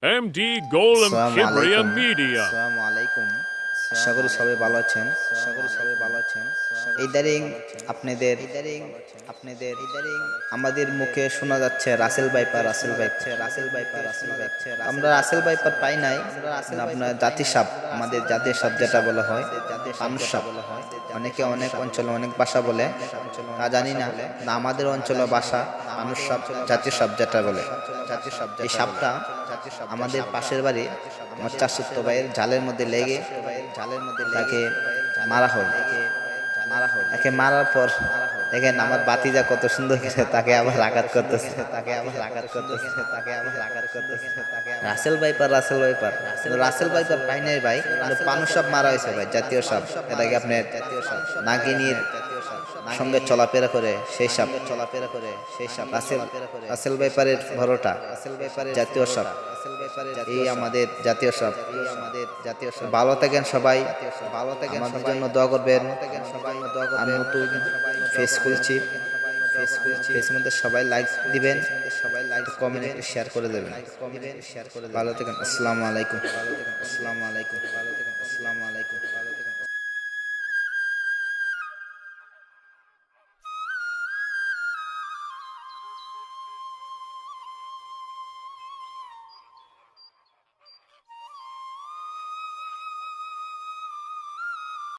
MD Golem আসসালামু Kibriya আলাইকুম। Media. আসসালামু আলাইকুম। আশা করি সবাই ভালো আছেন। ইদারিং আপনাদের আমাদের মুখে শোনা যাচ্ছে রাসেল ভাইপার, আমরা রাসেল ভাইপার পাই নাই। আপনার জাতি সাপ, আমাদের জাতীয় সাপ যেটা বলা হয় পানুস সাপ। অনেকে অনেক অঞ্চলে অনেক ভাষা বলে, তা জানি না। না, আমাদের অঞ্চলে ভাষা পানুস সাপ, জাতীয় সাপ যেটা বলে। এই সাপটা আমাদের পাশের বাড়ি আমার চাচাতো ভাইয়ের জালের মধ্যে লেগে তাকে মারা হয়। তাকে মারার পর দেখেন আমার বাতিজা কত সুন্দর করে তাকে আবার আঘাত করতেছে। রাসেল ভাইপার পাই নাই ভাই, কিন্তু পানুর সাপ মারা হয়েছে ভাই, জাতীয় সাপ। এটা কি আপনার নাগিনীর সঙ্গে চলাফেরা করে সেই সাপ। রাসেল রাসেল ভাইপারের বড়টা জাতীয় সাপ, এই আমাদের জাতীয় সাপ। ভালো থাকেন সবাই, আমাদের জন্য দোয়া করবেন। আর নতুন ফেস খুলছি, ফেসের মধ্যে সবাই লাইক দিবেন, কমেন্ট শেয়ার করে দেবেন। ভালো থাকেন। আসসালামু আলাইকুম।